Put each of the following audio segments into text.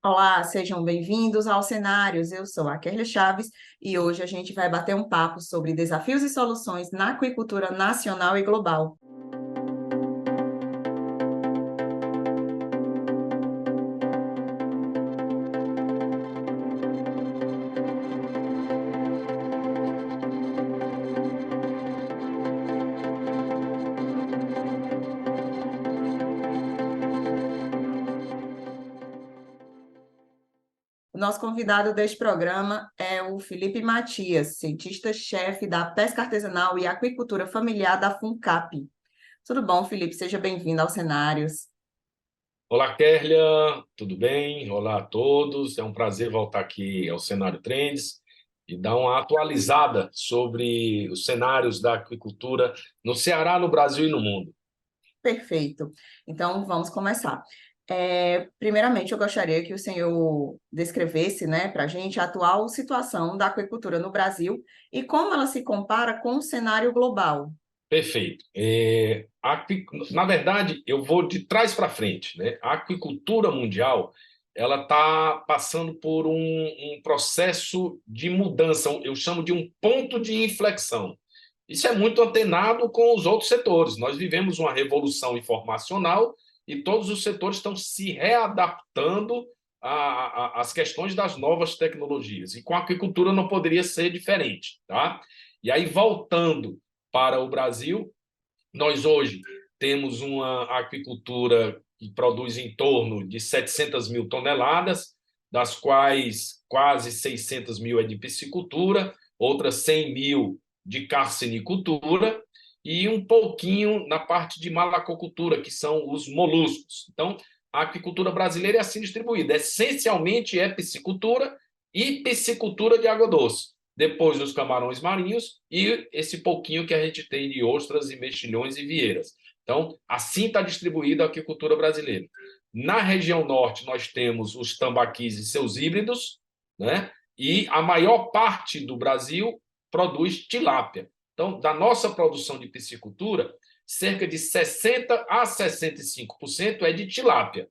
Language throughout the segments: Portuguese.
Olá, sejam bem-vindos ao Cenários. Eu sou a Kerlia Chaves e hoje a gente vai bater um papo sobre desafios e soluções na aquicultura nacional e global. O nosso convidado deste programa é o Felipe Matias, cientista-chefe da pesca artesanal e aquicultura familiar da FUNCAP. Tudo bom, Felipe? Seja bem-vindo aos Cenários. Olá, Kerlia, tudo bem? Olá a todos. É um prazer voltar aqui ao Cenário Trends e dar uma atualizada sobre os cenários da aquicultura no Ceará, no Brasil e no mundo. Perfeito. Então, vamos começar. Primeiramente, eu gostaria que o senhor descrevesse, né, para a gente a atual situação da aquicultura no Brasil e como ela se compara com o cenário global. Perfeito. Na verdade, eu vou de trás para frente, né? A aquicultura mundial ela está passando por um processo de mudança, eu chamo de um ponto de inflexão. Isso é muito antenado com os outros setores. Nós vivemos uma revolução informacional e todos os setores estão se readaptando às questões das novas tecnologias. E com a aquicultura não poderia ser diferente, tá? E aí, voltando para o Brasil, nós hoje temos uma aquicultura que produz em torno de 700 mil toneladas, das quais quase 600 mil é de piscicultura, outras 100 mil de carcinicultura e um pouquinho na parte de malacocultura, que são os moluscos. Então, a aquicultura brasileira é assim distribuída. Essencialmente é piscicultura e piscicultura de água doce. Depois os camarões marinhos e esse pouquinho que a gente tem de ostras e mexilhões e vieiras. Então, assim está distribuída a aquicultura brasileira. Na região norte, nós temos os tambaquis e seus híbridos, né? E a maior parte do Brasil produz tilápia. Então, da nossa produção de piscicultura, cerca de 60% a 65% é de tilápia.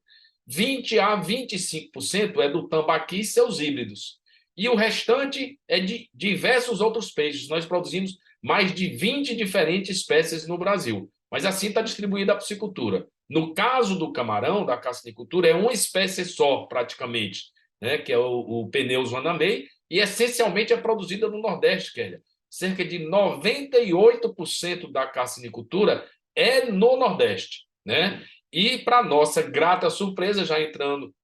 20% a 25% é do tambaqui e seus híbridos. E o restante é de diversos outros peixes. Nós produzimos mais de 20 diferentes espécies no Brasil. Mas assim está distribuída a piscicultura. No caso do camarão, da carcinicultura, é uma espécie só, praticamente, né, que é o Peneus vanamei, e essencialmente é produzida no Nordeste, Kélia. Cerca de 98% da carcinicultura é no Nordeste, né? E, para nossa grata surpresa, já entrando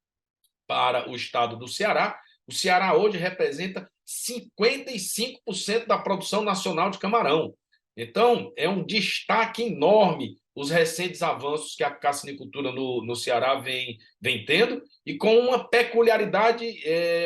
para o estado do Ceará, o Ceará hoje representa 55% da produção nacional de camarão. Então, é um destaque enorme os recentes avanços que a carcinicultura no Ceará vem tendo, e com uma peculiaridade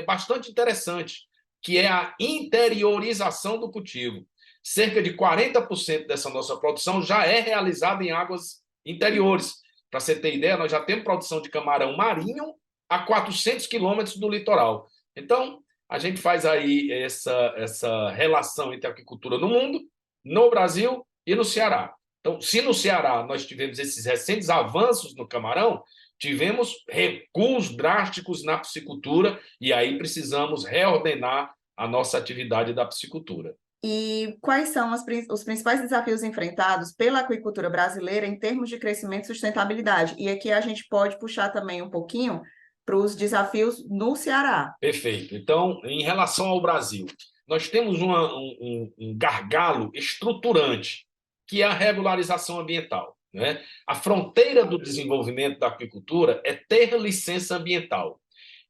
bastante interessante, que é a interiorização do cultivo. Cerca de 40% dessa nossa produção já é realizada em águas interiores. Para você ter ideia, nós já temos produção de camarão marinho a 400 quilômetros do litoral. Então, a gente faz aí essa relação entre a aquicultura no mundo, no Brasil e no Ceará. Então, se no Ceará nós tivemos esses recentes avanços no camarão, tivemos recuos drásticos na piscicultura e aí precisamos reordenar a nossa atividade da piscicultura. E quais são os principais desafios enfrentados pela aquicultura brasileira em termos de crescimento e sustentabilidade? E aqui a gente pode puxar também um pouquinho para os desafios no Ceará. Perfeito. Então, em relação ao Brasil, nós temos um gargalo estruturante, que é a regularização ambiental, né? A fronteira do desenvolvimento da aquicultura é ter licença ambiental.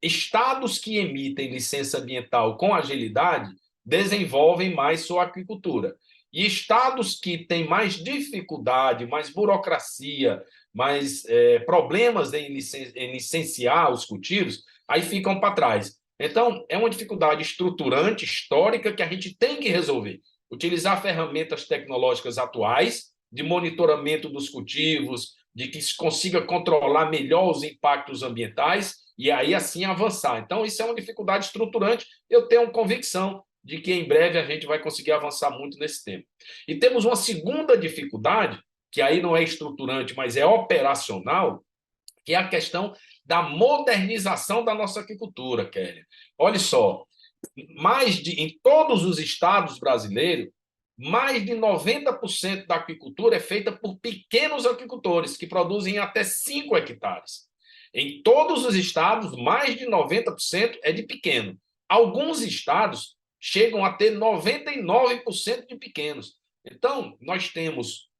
Estados que emitem licença ambiental com agilidade desenvolvem mais sua aquicultura. E estados que têm mais dificuldade, mais burocracia, mais problemas em licenciar os cultivos, aí ficam para trás. Então, é uma dificuldade estruturante, histórica, que a gente tem que resolver. Utilizar ferramentas tecnológicas atuais de monitoramento dos cultivos, de que se consiga controlar melhor os impactos ambientais e aí assim avançar. Então, isso é uma dificuldade estruturante. Eu tenho convicção de que em breve a gente vai conseguir avançar muito nesse tema. E temos uma segunda dificuldade, que aí não é estruturante, mas é operacional, que é a questão da modernização da nossa agricultura, Kelly. Olha só, em todos os estados brasileiros, mais de 90% da aquicultura é feita por pequenos aquicultores, que produzem até 5 hectares. Em todos os estados, mais de 90% é de pequeno. Alguns estados chegam a ter 99% de pequenos. Então, nós temos,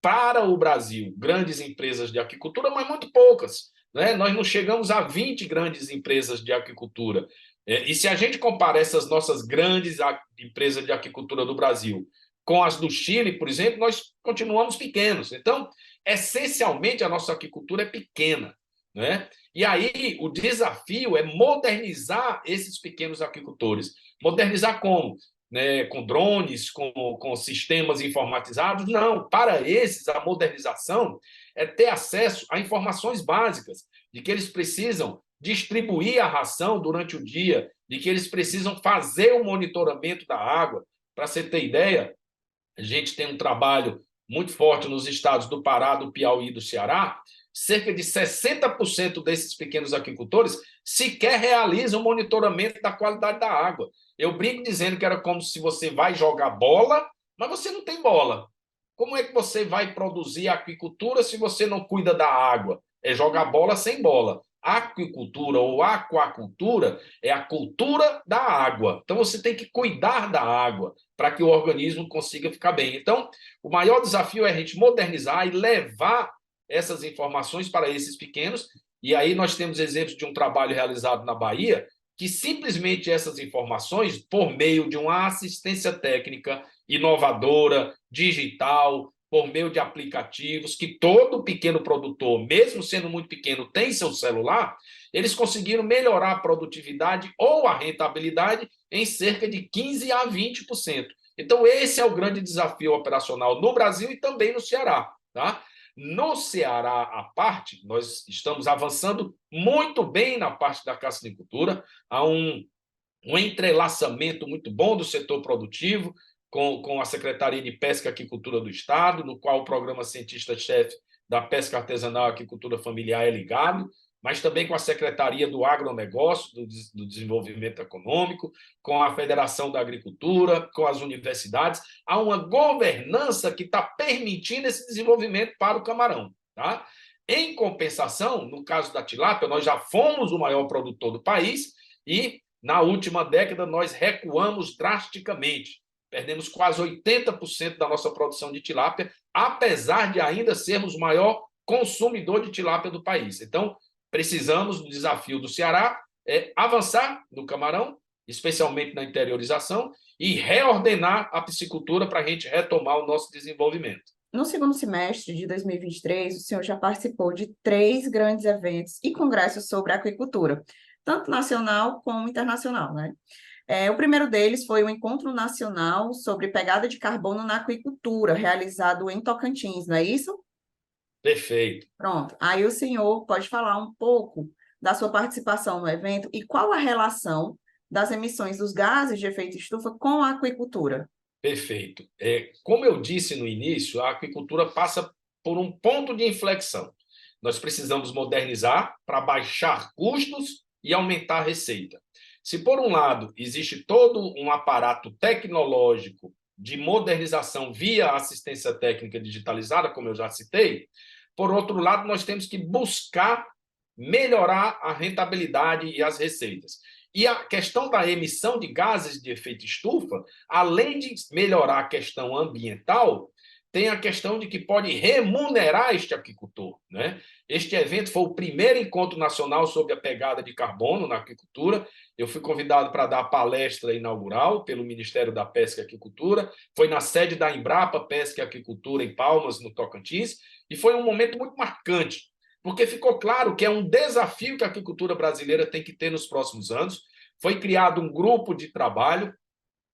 para o Brasil, grandes empresas de aquicultura, mas muito poucas, né? Nós não chegamos a 20 grandes empresas de aquicultura. E se a gente compara essas nossas grandes empresas de aquicultura do Brasil com as do Chile, por exemplo, nós continuamos pequenos. Então, essencialmente, a nossa aquicultura é pequena, né? E aí o desafio é modernizar esses pequenos aquicultores. Modernizar como? Né, com drones, com sistemas informatizados? Não, para esses, a modernização é ter acesso a informações básicas, de que eles precisam distribuir a ração durante o dia, de que eles precisam fazer o monitoramento da água. Para você ter ideia, a gente tem um trabalho muito forte nos estados do Pará, do Piauí e do Ceará. Cerca de 60% desses pequenos aquicultores sequer realizam o monitoramento da qualidade da água. Eu brinco dizendo que era como se você vai jogar bola, mas você não tem bola. Como é que você vai produzir aquicultura se você não cuida da água? É jogar bola sem bola. Aquicultura ou aquacultura é a cultura da água. Então, você tem que cuidar da água para que o organismo consiga ficar bem. Então, o maior desafio é a gente modernizar e levar essas informações para esses pequenos. E aí nós temos exemplos de um trabalho realizado na Bahia, que simplesmente essas informações, por meio de uma assistência técnica inovadora, digital, por meio de aplicativos, que todo pequeno produtor, mesmo sendo muito pequeno, tem seu celular, eles conseguiram melhorar a produtividade ou a rentabilidade em cerca de 15% a 20%. Então, esse é o grande desafio operacional no Brasil e também no Ceará, tá? No Ceará, à parte, nós estamos avançando muito bem na parte da cassinicultura. Há um entrelaçamento muito bom do setor produtivo com a Secretaria de Pesca e Aquicultura do Estado, no qual o programa cientista-chefe da pesca artesanal e aquicultura familiar é ligado, mas também com a Secretaria do Agronegócio, do Desenvolvimento Econômico, com a Federação da Agricultura, com as universidades. Há uma governança que está permitindo esse desenvolvimento para o camarão, tá? Em compensação, no caso da tilápia, nós já fomos o maior produtor do país e, na última década, nós recuamos drasticamente. Perdemos quase 80% da nossa produção de tilápia, apesar de ainda sermos o maior consumidor de tilápia do país. Então, precisamos do desafio do Ceará, avançar no camarão, especialmente na interiorização, e reordenar a piscicultura para a gente retomar o nosso desenvolvimento. No segundo semestre de 2023, o senhor já participou de 3 grandes eventos e congressos sobre aquicultura, tanto nacional como internacional, né? O primeiro deles foi o Encontro Nacional sobre Pegada de Carbono na Aquicultura, realizado em Tocantins, não é isso? Perfeito. Pronto. Aí o senhor pode falar um pouco da sua participação no evento e qual a relação das emissões dos gases de efeito estufa com a aquicultura? Perfeito. Como eu disse no início, a aquicultura passa por um ponto de inflexão. Nós precisamos modernizar para baixar custos e aumentar a receita. Se, por um lado, existe todo um aparato tecnológico de modernização via assistência técnica digitalizada, como eu já citei, por outro lado, nós temos que buscar melhorar a rentabilidade e as receitas. E a questão da emissão de gases de efeito estufa, além de melhorar a questão ambiental, tem a questão de que pode remunerar este aquicultor, né? Este evento foi o primeiro encontro nacional sobre a pegada de carbono na aquicultura. Eu fui convidado para dar a palestra inaugural pelo Ministério da Pesca e Aquicultura. Foi na sede da Embrapa Pesca e Aquicultura, em Palmas, no Tocantins, e foi um momento muito marcante, porque ficou claro que é um desafio que a aquicultura brasileira tem que ter nos próximos anos. Foi criado um grupo de trabalho.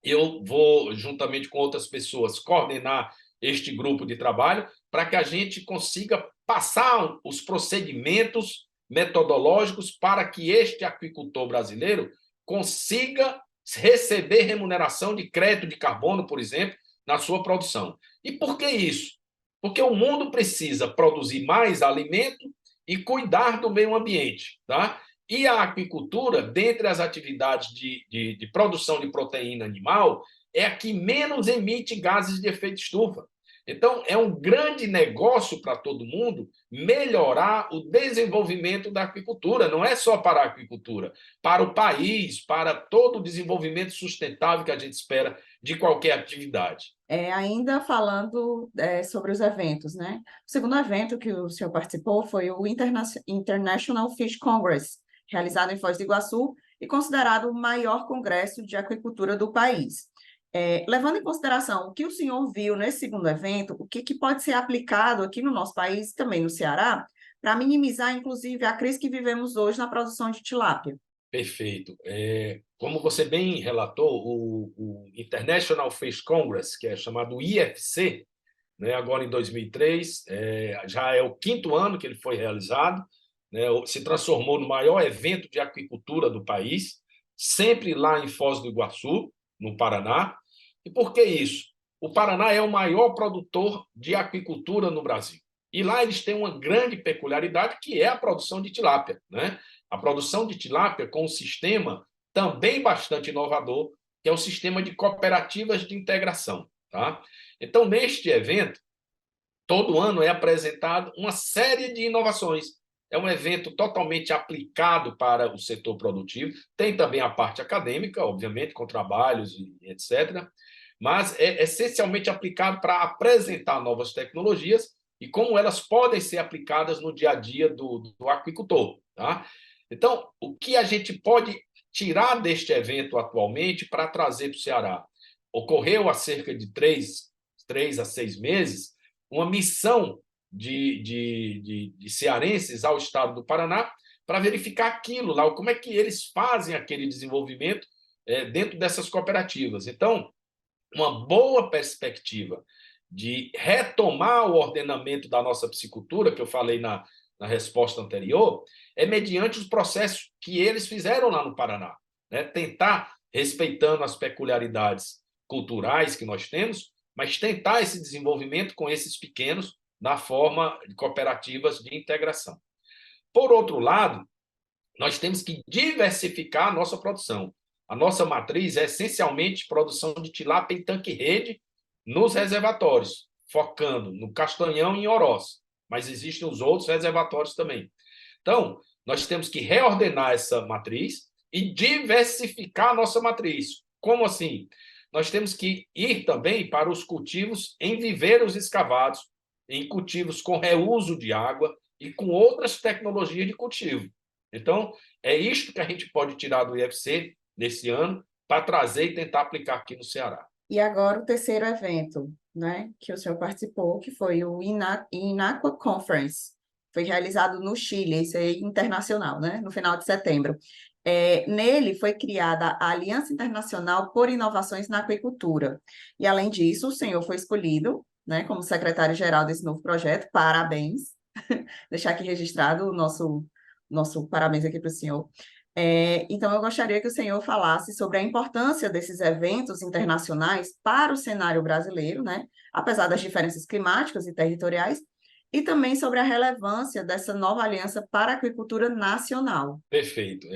Eu vou, juntamente com outras pessoas, coordenar este grupo de trabalho para que a gente consiga passar os procedimentos metodológicos para que este aquicultor brasileiro consiga receber remuneração de crédito de carbono, por exemplo, na sua produção. E por que isso? Porque o mundo precisa produzir mais alimento e cuidar do meio ambiente, tá? E a aquicultura, dentre as atividades de produção de proteína animal, é a que menos emite gases de efeito estufa. Então, é um grande negócio para todo mundo melhorar o desenvolvimento da aquicultura. Não é só para a aquicultura, para o país, para todo o desenvolvimento sustentável que a gente espera de qualquer atividade. Ainda falando sobre os eventos, né? O segundo evento que o senhor participou foi o International Fish Congress, realizado em Foz do Iguaçu e considerado o maior congresso de aquicultura do país. Levando em consideração o que o senhor viu nesse segundo evento, o que pode ser aplicado aqui no nosso país, também no Ceará, para minimizar, inclusive, a crise que vivemos hoje na produção de tilápia? Perfeito. Como você bem relatou, o International Fish Congress, que é chamado IFC, né, agora em 2003, já é o quinto ano que ele foi realizado, né, se transformou no maior evento de aquicultura do país, sempre lá em Foz do Iguaçu, no Paraná. E por que isso? O Paraná é o maior produtor de aquicultura no Brasil. E lá eles têm uma grande peculiaridade, que é a produção de tilápia, né? A produção de tilápia com um sistema também bastante inovador, que é o sistema de cooperativas de integração, tá? Então, neste evento, todo ano é apresentado uma série de inovações. É um evento totalmente aplicado para o setor produtivo. Tem também a parte acadêmica, obviamente, com trabalhos e etc., mas é essencialmente aplicado para apresentar novas tecnologias e como elas podem ser aplicadas no dia a dia do aquicultor. Tá? Então, o que a gente pode tirar deste evento atualmente para trazer para o Ceará? Ocorreu há cerca de 3 a 6 meses uma missão de cearenses ao estado do Paraná para verificar aquilo lá, como é que eles fazem aquele desenvolvimento dentro dessas cooperativas. Então, uma boa perspectiva de retomar o ordenamento da nossa piscicultura, que eu falei na resposta anterior, é mediante os processos que eles fizeram lá no Paraná. Né? Tentar, respeitando as peculiaridades culturais que nós temos, mas tentar esse desenvolvimento com esses pequenos na forma de cooperativas de integração. Por outro lado, nós temos que diversificar a nossa produção. A nossa matriz é essencialmente produção de tilápia em tanque-rede nos reservatórios, focando no Castanhão e em Oroz, mas existem os outros reservatórios também. Então, nós temos que reordenar essa matriz e diversificar a nossa matriz. Como assim? Nós temos que ir também para os cultivos em viveiros escavados, em cultivos com reuso de água e com outras tecnologias de cultivo. Então, é isto que a gente pode tirar do IFC nesse ano para trazer e tentar aplicar aqui no Ceará. E agora o terceiro evento, né, que o senhor participou, que foi o Inaqua Conference. Foi realizado no Chile, isso é internacional, né, no final de setembro. Nele foi criada a Aliança Internacional por Inovações na Aquicultura. E, além disso, o senhor foi escolhido, né, como secretário-geral desse novo projeto. Parabéns. Deixar aqui registrado o nosso parabéns aqui para o senhor. Então, eu gostaria que o senhor falasse sobre a importância desses eventos internacionais para o cenário brasileiro, né? Apesar das diferenças climáticas e territoriais, e também sobre a relevância dessa nova aliança para a aquicultura nacional. Perfeito.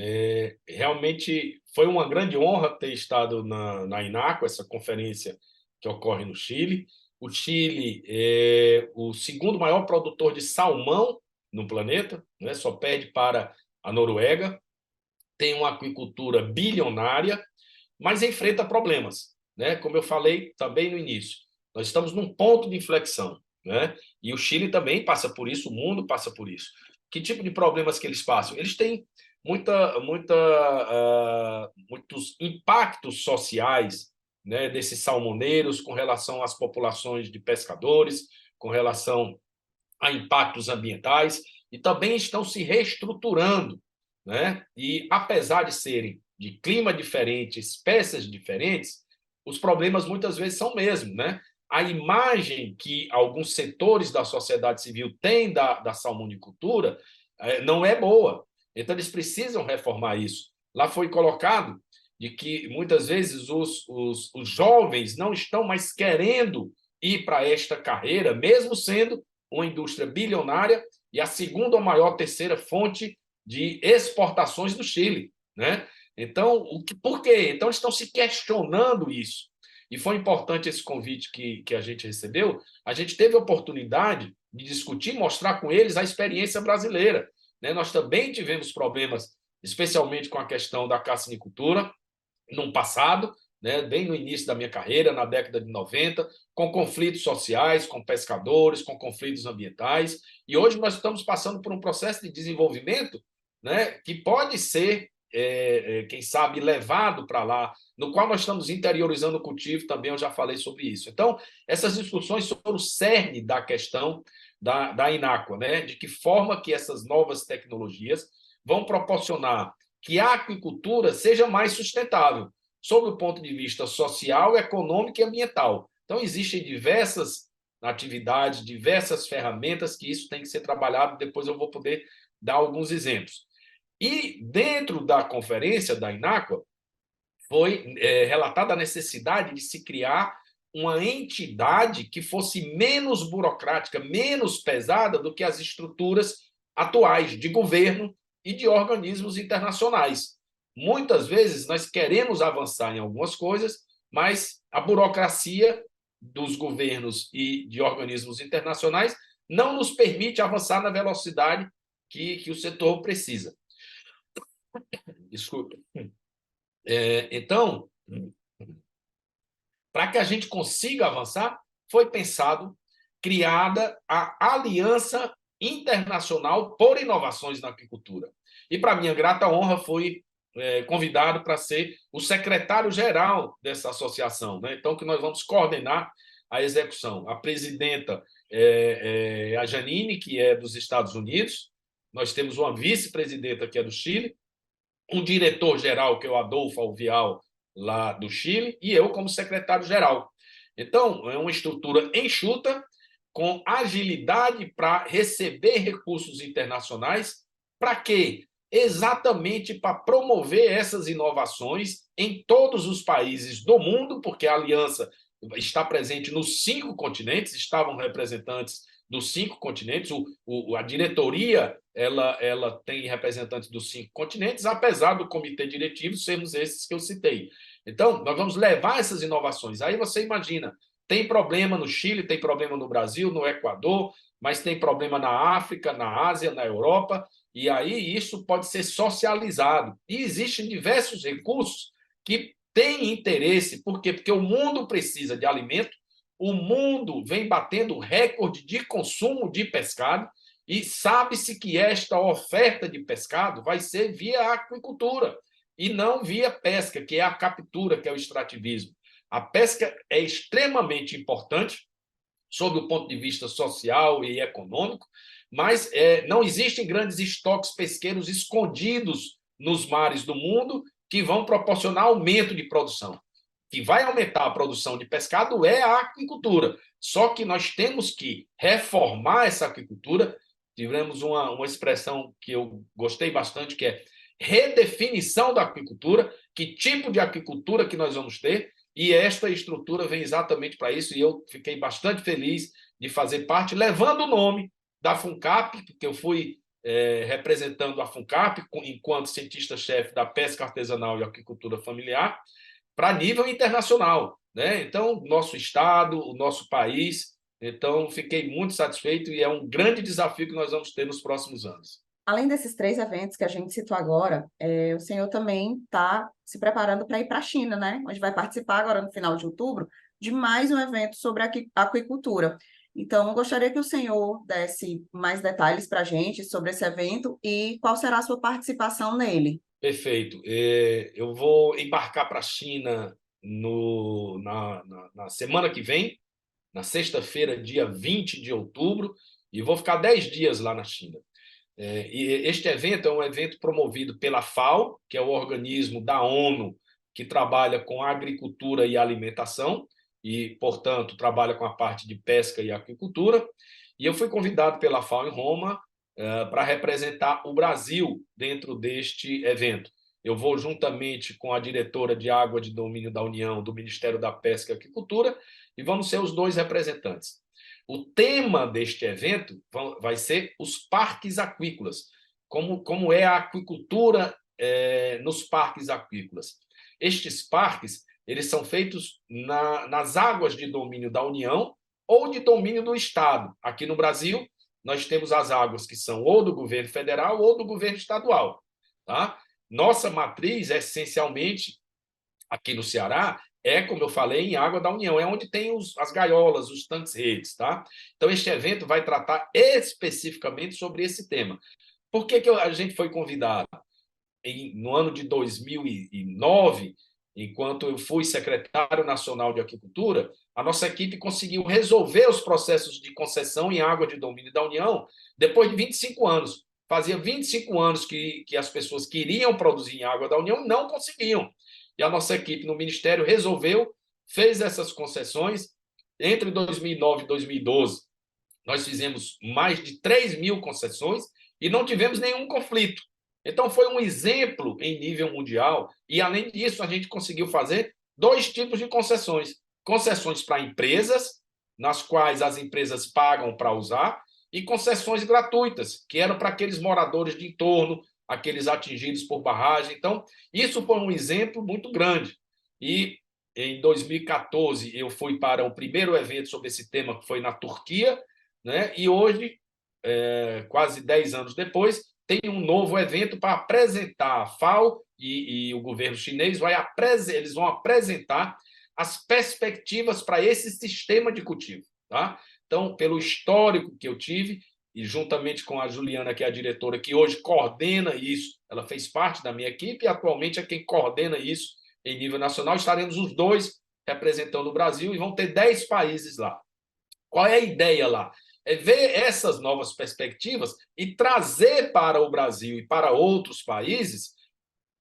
Realmente foi uma grande honra ter estado na INACO, essa conferência que ocorre no Chile. O Chile é o segundo maior produtor de salmão no planeta, né? Só perde para a Noruega. Tem uma aquicultura bilionária, mas enfrenta problemas, né? Como eu falei também no início, nós estamos num ponto de inflexão, né? E o Chile também passa por isso, o mundo passa por isso. Que tipo de problemas que eles passam? Eles têm muitos impactos sociais, né, desses salmoneiros com relação às populações de pescadores, com relação a impactos ambientais, e também estão se reestruturando, né? E apesar de serem de clima diferente, espécies diferentes, os problemas muitas vezes são o mesmo, né? A imagem que alguns setores da sociedade civil têm da salmonicultura não é boa. Então, eles precisam reformar isso. Lá foi colocado de que, muitas vezes, os jovens não estão mais querendo ir para esta carreira, mesmo sendo uma indústria bilionária, e a segunda maior, terceira fonte de exportações do Chile, né? Então, por quê? Então, eles estão se questionando isso. E foi importante esse convite que a gente recebeu. A gente teve a oportunidade de discutir, mostrar com eles a experiência brasileira, né? Nós também tivemos problemas, especialmente com a questão da cassinicultura, no passado, né, bem no início da minha carreira, na década de 90, com conflitos sociais, com pescadores, com conflitos ambientais. E hoje nós estamos passando por um processo de desenvolvimento, né, que pode ser, quem sabe, levado para lá, no qual nós estamos interiorizando o cultivo, também eu já falei sobre isso. Então, essas discussões sobre o cerne da questão da Ináqua, né, de que forma que essas novas tecnologias vão proporcionar que a aquicultura seja mais sustentável, sob o ponto de vista social, econômico e ambiental. Então, existem diversas atividades, diversas ferramentas que isso tem que ser trabalhado, depois eu vou poder dar alguns exemplos. E dentro da conferência da Ináqua, foi relatada a necessidade de se criar uma entidade que fosse menos burocrática, menos pesada do que as estruturas atuais de governo e de organismos internacionais. Muitas vezes nós queremos avançar em algumas coisas, mas a burocracia dos governos e de organismos internacionais não nos permite avançar na velocidade que o setor precisa. Desculpa. Então, para que a gente consiga avançar, foi pensado, criada a Aliança Internacional por Inovações na Aquicultura. E, para minha grata honra, fui convidado para ser o secretário-geral dessa associação, né? Então, que nós vamos coordenar a execução. A presidenta é a Janine, que é dos Estados Unidos, nós temos uma vice-presidenta, que é do Chile, um diretor-geral, que é o Adolfo Alvial, lá do Chile, e eu como secretário-geral. Então, é uma estrutura enxuta, com agilidade para receber recursos internacionais. Para quê? Exatamente para promover essas inovações em todos os países do mundo, porque a aliança está presente nos 5 continentes, estavam representantes dos 5 continentes, a diretoria ela tem representantes dos 5 continentes, apesar do comitê diretivo sermos esses que eu citei. Então, nós vamos levar essas inovações. Aí você imagina, tem problema no Chile, tem problema no Brasil, no Equador, mas tem problema na África, na Ásia, na Europa, e aí isso pode ser socializado. E existem diversos recursos que têm interesse, por quê? Porque o mundo precisa de alimento, o mundo vem batendo recorde de consumo de pescado, e sabe-se que esta oferta de pescado vai ser via aquicultura e não via pesca, que é a captura, que é o extrativismo. A pesca é extremamente importante sob o ponto de vista social e econômico, mas não existem grandes estoques pesqueiros escondidos nos mares do mundo que vão proporcionar aumento de produção. Que vai aumentar a produção de pescado é a aquicultura. Só que nós temos que reformar essa aquicultura. Tivemos uma expressão que eu gostei bastante, que é redefinição da aquicultura, que tipo de aquicultura que nós vamos ter, e esta estrutura vem exatamente para isso, e eu fiquei bastante feliz de fazer parte, levando o nome da FUNCAP, porque eu fui representando a FUNCAP enquanto cientista-chefe da pesca artesanal e aquicultura familiar, para nível internacional, né? Então, nosso estado, o nosso país, então fiquei muito satisfeito e é um grande desafio que nós vamos ter nos próximos anos. Além desses 3 eventos que a gente citou agora, o senhor também está se preparando para ir para a China, né? Onde vai participar agora no final de outubro de mais um evento sobre aquicultura. Então, eu gostaria que o senhor desse mais detalhes para a gente sobre esse evento e qual será a sua participação nele. Perfeito. Eu vou embarcar para a China na semana que vem, na sexta-feira, dia 20 de outubro, e vou ficar 10 dias lá na China. E este evento é um evento promovido pela FAO, que é o organismo da ONU que trabalha com agricultura e alimentação, e, portanto, trabalha com a parte de pesca e aquicultura. E eu fui convidado pela FAO em Roma para representar o Brasil dentro deste evento. Eu vou juntamente com a diretora de Água de Domínio da União, do Ministério da Pesca e Aquicultura, e vamos ser os 2 representantes. O tema deste evento vai ser os parques aquícolas, como é a aquicultura nos parques aquícolas. Estes parques, eles são feitos nas águas de domínio da União ou de domínio do Estado. Aqui no Brasil, nós temos as águas que são ou do governo federal ou do governo estadual. Tá? Nossa matriz, essencialmente, aqui no Ceará, como eu falei, em água da União, é onde tem as gaiolas, os tanques-redes. Tá? Então, este evento vai tratar especificamente sobre esse tema. Por que a gente foi convidado? No ano de 2009, enquanto eu fui secretário nacional de Aquicultura, a nossa equipe conseguiu resolver os processos de concessão em água de domínio da União depois de 25 anos. Fazia 25 anos que as pessoas queriam produzir em água da União e não conseguiam. E a nossa equipe no Ministério resolveu, fez essas concessões. Entre 2009 e 2012, nós fizemos mais de 3.000 concessões e não tivemos nenhum conflito. Então, foi um exemplo em nível mundial. E, além disso, a gente conseguiu fazer 2 tipos de concessões. Concessões para empresas, nas quais as empresas pagam para usar, e concessões gratuitas, que eram para aqueles moradores de entorno, aqueles atingidos por barragem. Então, isso foi um exemplo muito grande. E, em 2014, eu fui para o primeiro evento sobre esse tema, que foi na Turquia, né? E hoje, quase 10 anos depois, tem um novo evento para apresentar a FAO e o governo chinês eles vão apresentar as perspectivas para esse sistema de cultivo. Tá? Então, pelo histórico que eu tive, e juntamente com a Juliana, que é a diretora, que hoje coordena isso, ela fez parte da minha equipe e atualmente é quem coordena isso em nível nacional, estaremos os 2 representando o Brasil e vão ter 10 países lá. Qual é a ideia lá? É ver essas novas perspectivas e trazer para o Brasil e para outros países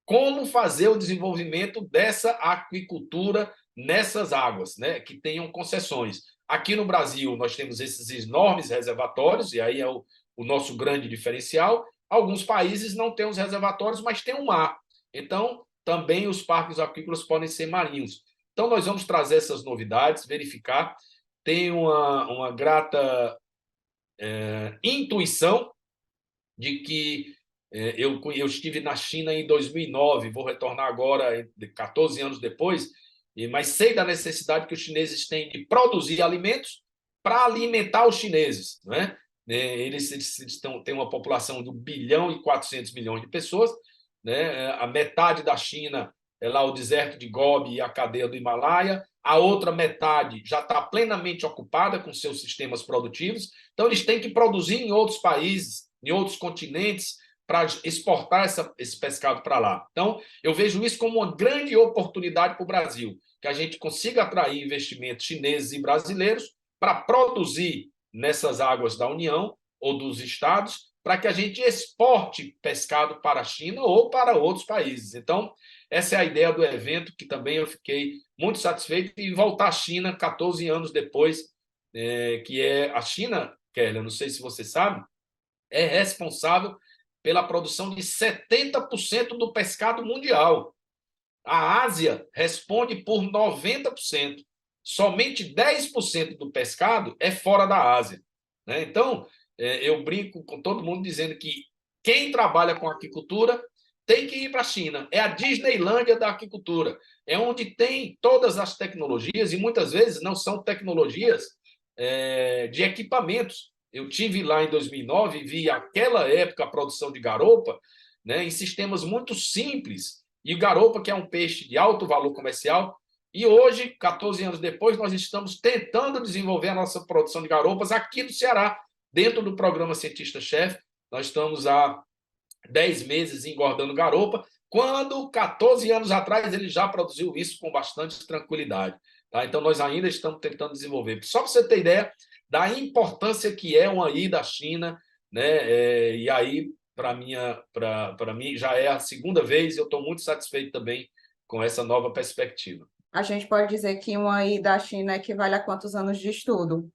como fazer o desenvolvimento dessa aquicultura nessas águas, né, que tenham concessões. Aqui no Brasil, nós temos esses enormes reservatórios, e aí é o nosso grande diferencial. Alguns países não têm os reservatórios, mas têm o mar. Então, também os parques aquícolas podem ser marinhos. Então, nós vamos trazer essas novidades, verificar. Tem uma grata intuição de que eu estive na China em 2009, vou retornar agora, 14 anos depois, mas sei da necessidade que os chineses têm de produzir alimentos para alimentar os chineses. Né? Eles têm uma população de 1 bilhão e 400 milhões de pessoas, né? A metade da China é lá o deserto de Gobi e a cadeia do Himalaia, a outra metade já está plenamente ocupada com seus sistemas produtivos, então eles têm que produzir em outros países, em outros continentes, para exportar esse pescado para lá. Então, eu vejo isso como uma grande oportunidade para o Brasil, que a gente consiga atrair investimentos chineses e brasileiros para produzir nessas águas da União ou dos estados, para que a gente exporte pescado para a China ou para outros países. Então, essa é a ideia do evento, que também eu fiquei muito satisfeito em voltar à China 14 anos depois, que é a China, Kelly, eu não sei se você sabe, é responsável pela produção de 70% do pescado mundial. A Ásia responde por 90%. Somente 10% do pescado é fora da Ásia. Né? Então, eu brinco com todo mundo dizendo que quem trabalha com aquicultura tem que ir para a China. É a Disneylândia da aquicultura. É onde tem todas as tecnologias, e muitas vezes não são tecnologias de equipamentos. Eu tive lá em 2009 e vi aquela época a produção de garopa, né, em sistemas muito simples. E garopa, que é um peixe de alto valor comercial, e hoje, 14 anos depois, nós estamos tentando desenvolver a nossa produção de garopas aqui no Ceará, dentro do programa Cientista-Chefe. Nós estamos há 10 meses engordando garopa, quando 14 anos atrás ele já produziu isso com bastante tranquilidade. Tá? Então, nós ainda estamos tentando desenvolver. Só para você ter ideia da importância que é uma ida à China, né? E aí, para mim, já é a segunda vez, e eu estou muito satisfeito também com essa nova perspectiva. A gente pode dizer que uma ida à China equivale a quantos anos de estudo?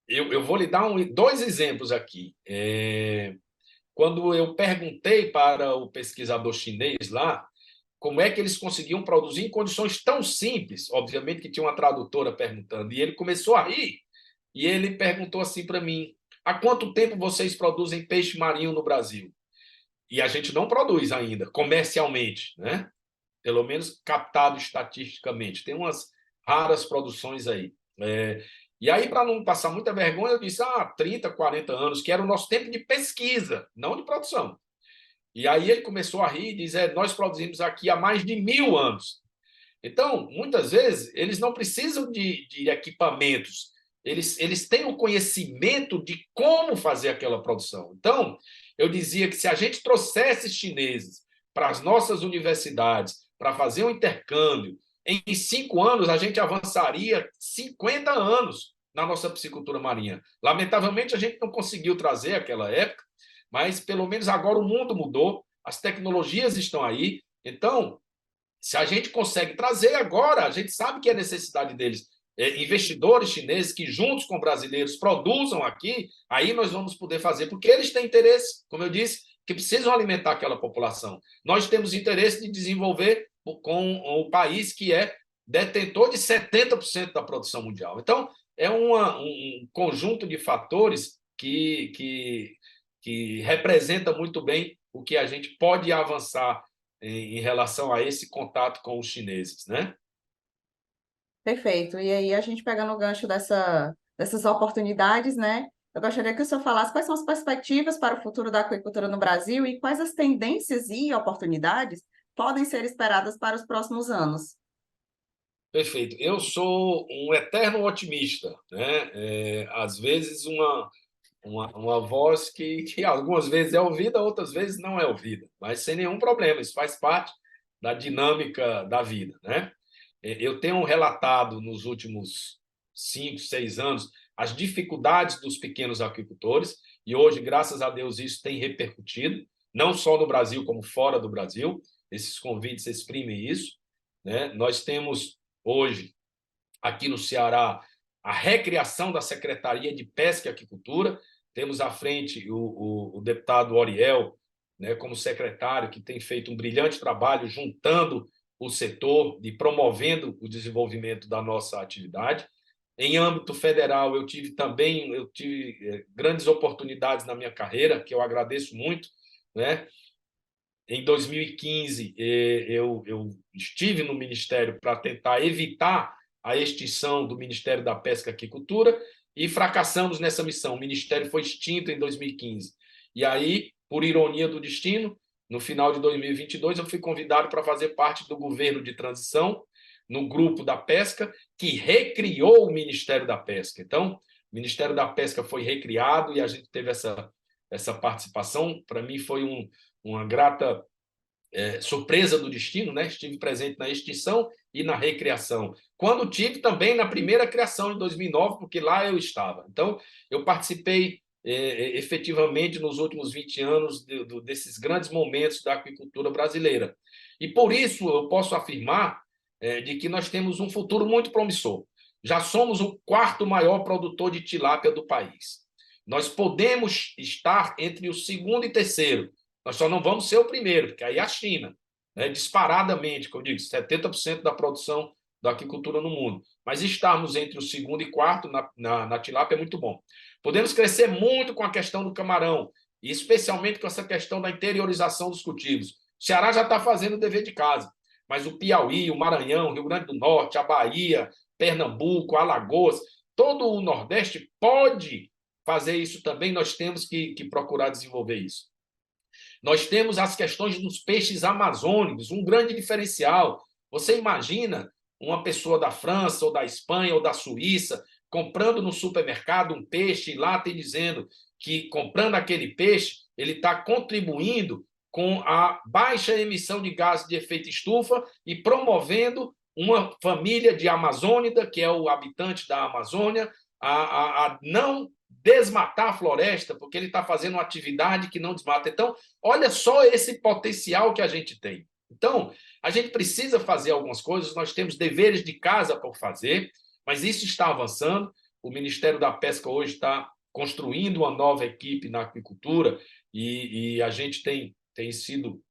Eu vou lhe dar 2 exemplos aqui. Quando eu perguntei para o pesquisador chinês lá como é que eles conseguiam produzir em condições tão simples, obviamente que tinha uma tradutora perguntando, e ele começou a rir, e ele perguntou assim para mim: há quanto tempo vocês produzem peixe marinho no Brasil? E a gente não produz ainda, comercialmente, né? Pelo menos captado estatisticamente. Tem umas raras produções aí. E aí, para não passar muita vergonha, eu disse: 30, 40 anos, que era o nosso tempo de pesquisa, não de produção. E aí ele começou a rir e diz: nós produzimos aqui há mais de 1000 anos. Então, muitas vezes, eles não precisam de equipamentos, eles têm o conhecimento de como fazer aquela produção. Então, eu dizia que se a gente trouxesse chineses para as nossas universidades para fazer um intercâmbio, em 5 anos a gente avançaria 50 anos na nossa piscicultura marinha. Lamentavelmente, a gente não conseguiu trazer aquela época, mas pelo menos agora o mundo mudou, as tecnologias estão aí. Então, se a gente consegue trazer agora, a gente sabe que é necessidade deles, investidores chineses que juntos com brasileiros produzam aqui, aí nós vamos poder fazer, porque eles têm interesse, como eu disse, que precisam alimentar aquela população. Nós temos interesse de desenvolver com o país que é detentor de 70% da produção mundial. Então, é um conjunto de fatores que representa muito bem o que a gente pode avançar em relação a esse contato com os chineses, né? Perfeito. E aí, a gente pegando o gancho dessas oportunidades, né? Eu gostaria que o senhor falasse quais são as perspectivas para o futuro da aquicultura no Brasil e quais as tendências e oportunidades podem ser esperadas para os próximos anos. Perfeito. Eu sou um eterno otimista, né? Às vezes uma voz que algumas vezes é ouvida, outras vezes não é ouvida, mas sem nenhum problema. Isso faz parte da dinâmica da vida, né? Eu tenho relatado nos últimos 5, 6 anos as dificuldades dos pequenos aquicultores e hoje, graças a Deus, isso tem repercutido, não só no Brasil, como fora do Brasil. Esses convites exprimem isso, né? Nós temos hoje, aqui no Ceará, a recriação da Secretaria de Pesca e Aquicultura. Temos à frente o deputado Oriel, né, como secretário, que tem feito um brilhante trabalho juntando o setor e promovendo o desenvolvimento da nossa atividade. Em âmbito federal, eu tive grandes oportunidades na minha carreira, que eu agradeço muito, né? Em 2015, eu estive no Ministério para tentar evitar a extinção do Ministério da Pesca e Aquicultura e fracassamos nessa missão. O Ministério foi extinto em 2015. E aí, por ironia do destino, no final de 2022, eu fui convidado para fazer parte do governo de transição, no grupo da pesca, que recriou o Ministério da Pesca. Então, o Ministério da Pesca foi recriado e a gente teve essa participação. Para mim, foi uma grata surpresa do destino, né? Estive presente na extinção e na recriação. Quando tive também na primeira criação de 2009, porque lá eu estava. Então, eu participei efetivamente nos últimos 20 anos desses grandes momentos da aquicultura brasileira. E por isso eu posso afirmar de que nós temos um futuro muito promissor. Já somos o quarto maior produtor de tilápia do país. Nós podemos estar entre o segundo e terceiro. Nós só não vamos ser o primeiro, porque aí é a China, né, disparadamente, como eu digo, 70% da produção da aquicultura no mundo. Mas estarmos entre o segundo e quarto na tilápia é muito bom. Podemos crescer muito com a questão do camarão, e especialmente com essa questão da interiorização dos cultivos. O Ceará já está fazendo o dever de casa, mas o Piauí, o Maranhão, o Rio Grande do Norte, a Bahia, Pernambuco, Alagoas, todo o Nordeste pode fazer isso também. Nós temos que procurar desenvolver isso. Nós temos as questões dos peixes amazônicos, um grande diferencial. Você imagina uma pessoa da França, ou da Espanha, ou da Suíça, comprando no supermercado um peixe e lá tem dizendo que, comprando aquele peixe, ele está contribuindo com a baixa emissão de gases de efeito estufa e promovendo uma família de amazônida, que é o habitante da Amazônia, a não desmatar a floresta, porque ele está fazendo uma atividade que não desmata. Então, olha só esse potencial que a gente tem. Então, a gente precisa fazer algumas coisas, nós temos deveres de casa por fazer, mas isso está avançando. O Ministério da Pesca hoje está construindo uma nova equipe na aquicultura e a gente tem sido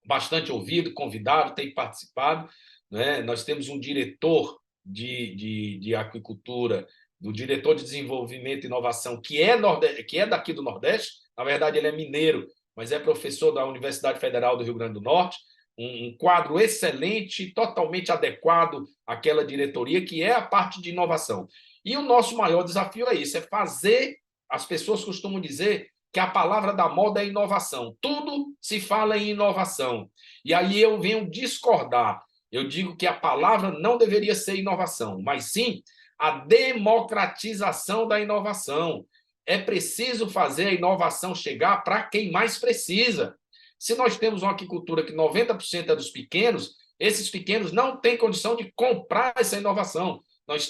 bastante ouvido, convidado, tem participado, né? Nós temos um diretor de aquicultura do diretor de desenvolvimento e inovação, que é daqui do Nordeste. Na verdade, ele é mineiro, mas é professor da Universidade Federal do Rio Grande do Norte. Um quadro excelente, totalmente adequado àquela diretoria, que é a parte de inovação. E o nosso maior desafio é isso, é fazer... As pessoas costumam dizer que a palavra da moda é inovação. Tudo se fala em inovação. E aí eu venho discordar. Eu digo que a palavra não deveria ser inovação, mas sim a democratização da inovação. É preciso fazer a inovação chegar para quem mais precisa. Se nós temos uma aquicultura que 90% é dos pequenos, esses pequenos não têm condição de comprar essa inovação.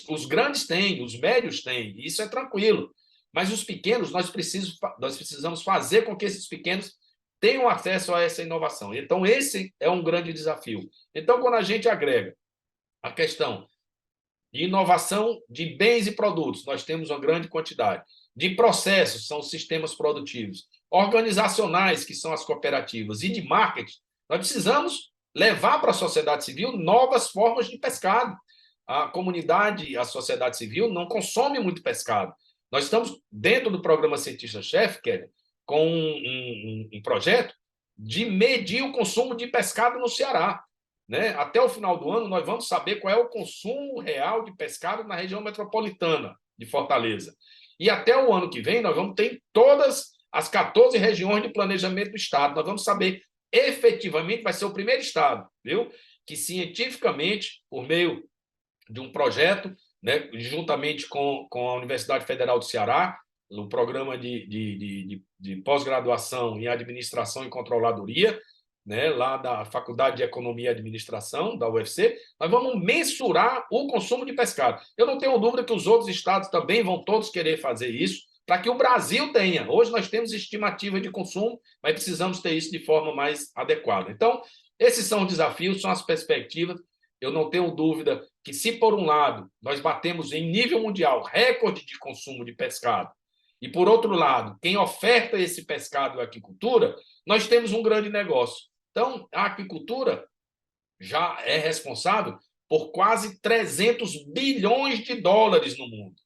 Os grandes têm, os médios têm, isso é tranquilo. Mas os pequenos, nós precisamos fazer com que esses pequenos tenham acesso a essa inovação. Então, esse é um grande desafio. Então, quando a gente agrega a questão de inovação de bens e produtos, nós temos uma grande quantidade. De processos, são os sistemas produtivos. Organizacionais, que são as cooperativas. E de marketing, nós precisamos levar para a sociedade civil novas formas de pescado. A comunidade, a sociedade civil, não consome muito pescado. Nós estamos dentro do programa Cientista-Chefe, com um projeto de medir o consumo de pescado no Ceará. Né? Até o final do ano, nós vamos saber qual é o consumo real de pescado na região metropolitana de Fortaleza. E até o ano que vem, nós vamos ter em todas as 14 regiões de planejamento do Estado. Nós vamos saber efetivamente, vai ser o primeiro Estado, viu? Que cientificamente, por meio de um projeto, né, juntamente com a Universidade Federal do Ceará, no programa de pós-graduação em Administração e Controladoria, né, lá da Faculdade de Economia e Administração, da UFC, nós vamos mensurar o consumo de pescado. Eu não tenho dúvida que os outros estados também vão todos querer fazer isso, para que o Brasil tenha. Hoje nós temos estimativa de consumo, mas precisamos ter isso de forma mais adequada. Então, esses são os desafios, são as perspectivas. Eu não tenho dúvida que, se por um lado nós batemos em nível mundial recorde de consumo de pescado, e por outro lado, quem oferta esse pescado é a aquicultura, nós temos um grande negócio. Então, a aquicultura já é responsável por quase 300 bilhões de dólares no mundo.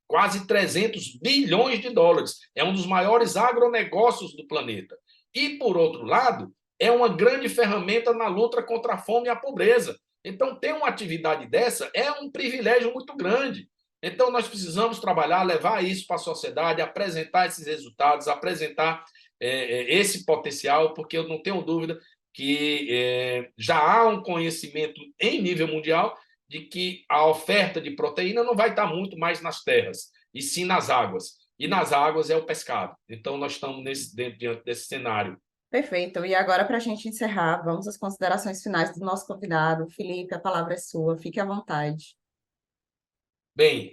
Quase 300 bilhões de dólares. É um dos maiores agronegócios do planeta. E, por outro lado, é uma grande ferramenta na luta contra a fome e a pobreza. Então, ter uma atividade dessa é um privilégio muito grande. Então, nós precisamos trabalhar, levar isso para a sociedade, apresentar esses resultados, apresentar esse potencial, porque eu não tenho dúvida que já há um conhecimento em nível mundial de que a oferta de proteína não vai estar muito mais nas terras, e sim nas águas. E nas águas é o pescado. Então, nós estamos diante desse cenário. Perfeito. E agora, para a gente encerrar, vamos às considerações finais do nosso convidado. Felipe, a palavra é sua. Fique à vontade. Bem,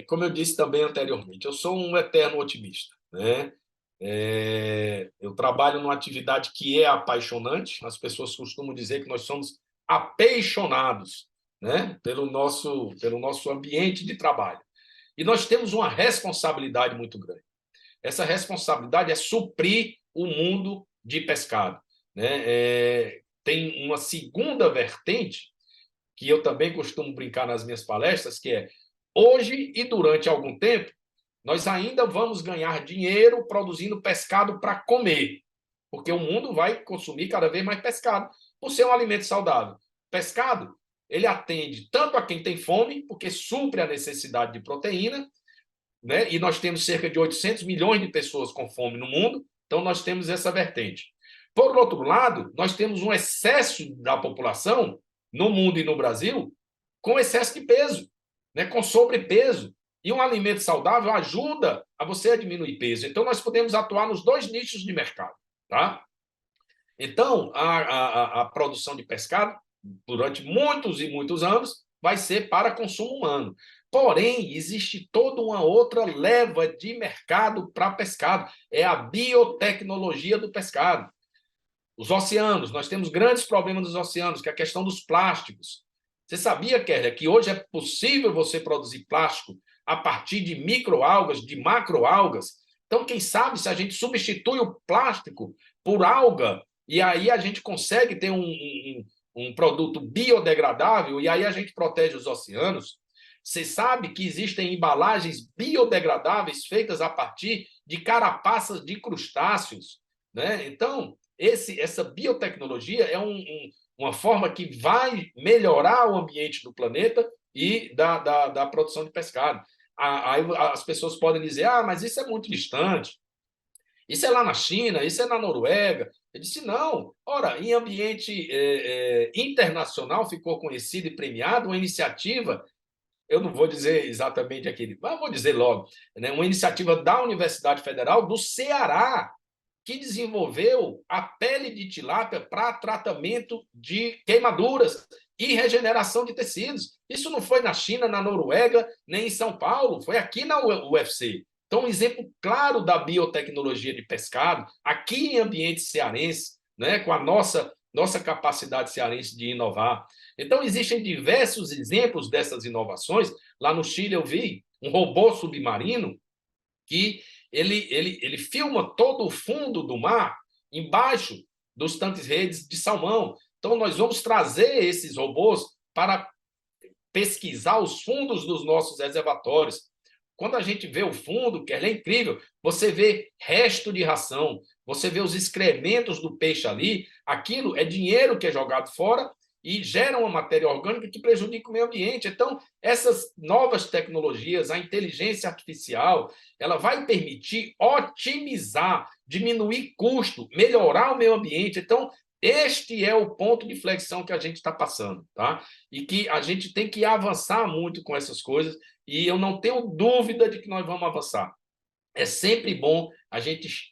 como eu disse também anteriormente, eu sou um eterno otimista, né? Eu trabalho numa atividade que é apaixonante. As pessoas costumam dizer que nós somos apaixonados, né? Pelo nosso ambiente de trabalho. E nós temos uma responsabilidade muito grande. Essa responsabilidade é suprir o mundo de pescado, né? Tem uma segunda vertente que eu também costumo brincar nas minhas palestras, que é: hoje e durante algum tempo, nós ainda vamos ganhar dinheiro produzindo pescado para comer, porque o mundo vai consumir cada vez mais pescado, por ser um alimento saudável. Pescado, ele atende tanto a quem tem fome, porque supre a necessidade de proteína, né? E nós temos cerca de 800 milhões de pessoas com fome no mundo, então nós temos essa vertente. Por outro lado, nós temos um excesso da população, no mundo e no Brasil, com excesso de peso, né? Com sobrepeso. E um alimento saudável ajuda a você a diminuir peso. Então, nós podemos atuar nos dois nichos de mercado. Tá? Então, a produção de pescado, durante muitos e muitos anos, vai ser para consumo humano. Porém, existe toda uma outra leva de mercado para pescado. É a biotecnologia do pescado. Os oceanos, nós temos grandes problemas nos oceanos, que é a questão dos plásticos. Você sabia, Kélia, que hoje é possível você produzir plástico a partir de microalgas, de macroalgas? Então, quem sabe se a gente substitui o plástico por alga, e aí a gente consegue ter um produto biodegradável, e aí a gente protege os oceanos. Você sabe que existem embalagens biodegradáveis feitas a partir de carapaças de crustáceos, né? Então, essa biotecnologia é uma forma que vai melhorar o ambiente do planeta e da produção de pescado. Aí as pessoas podem dizer, mas isso é muito distante, isso é lá na China, isso é na Noruega. Eu disse, não. Ora, em ambiente internacional ficou conhecido e premiado uma iniciativa, eu não vou dizer exatamente aquele, mas vou dizer logo, né, uma iniciativa da Universidade Federal do Ceará, que desenvolveu a pele de tilápia para tratamento de queimaduras e regeneração de tecidos. Isso não foi na China, na Noruega, nem em São Paulo, foi aqui na UFC. Então, um exemplo claro da biotecnologia de pescado, aqui em ambiente cearense, né, com a nossa capacidade cearense de inovar. Então, existem diversos exemplos dessas inovações. Lá no Chile, eu vi um robô submarino que ele filma todo o fundo do mar embaixo dos tanques redes de salmão. Então, nós vamos trazer esses robôs para pesquisar os fundos dos nossos reservatórios. Quando a gente vê o fundo, que é incrível, você vê resto de ração, você vê os excrementos do peixe ali, aquilo é dinheiro que é jogado fora e gera uma matéria orgânica que prejudica o meio ambiente. Então, essas novas tecnologias, a inteligência artificial, ela vai permitir otimizar, diminuir custo, melhorar o meio ambiente. Então, este é o ponto de flexão que a gente está passando, tá? E que a gente tem que avançar muito com essas coisas, e eu não tenho dúvida de que nós vamos avançar. É sempre bom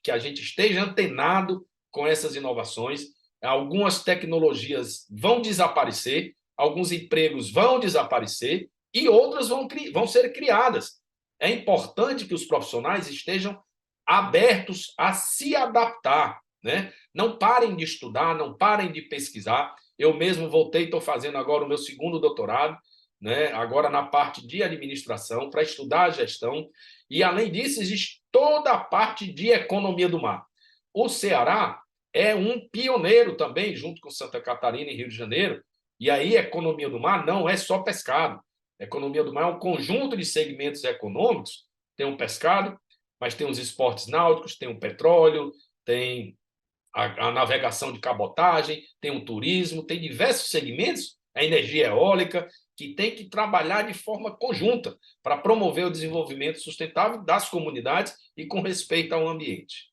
que a gente esteja antenado com essas inovações. Algumas tecnologias vão desaparecer, alguns empregos vão desaparecer e outras vão ser criadas. É importante que os profissionais estejam abertos a se adaptar, né? Não parem de estudar, não parem de pesquisar. Eu mesmo voltei, estou fazendo agora o meu segundo doutorado, né? Agora na parte de administração, para estudar a gestão. E, além disso, existe toda a parte de economia do mar. O Ceará é um pioneiro também, junto com Santa Catarina e Rio de Janeiro. E aí, economia do mar não é só pescado. Economia do mar é um conjunto de segmentos econômicos. Tem o pescado, mas tem os esportes náuticos, tem o petróleo, tem a navegação de cabotagem, tem o turismo, tem diversos segmentos, a energia eólica, que tem que trabalhar de forma conjunta para promover o desenvolvimento sustentável das comunidades e com respeito ao ambiente.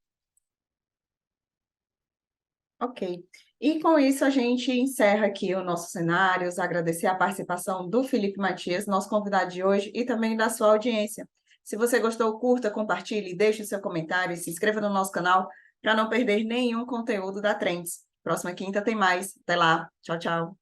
Ok. E com isso a gente encerra aqui o nosso cenários, agradecer a participação do Felipe Matias, nosso convidado de hoje, e também da sua audiência. Se você gostou, curta, compartilhe, deixe o seu comentário e se inscreva no nosso canal para não perder nenhum conteúdo da Trends. Próxima quinta tem mais. Até lá. Tchau, tchau.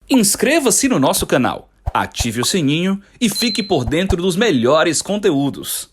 Inscreva-se no nosso canal, ative o sininho e fique por dentro dos melhores conteúdos.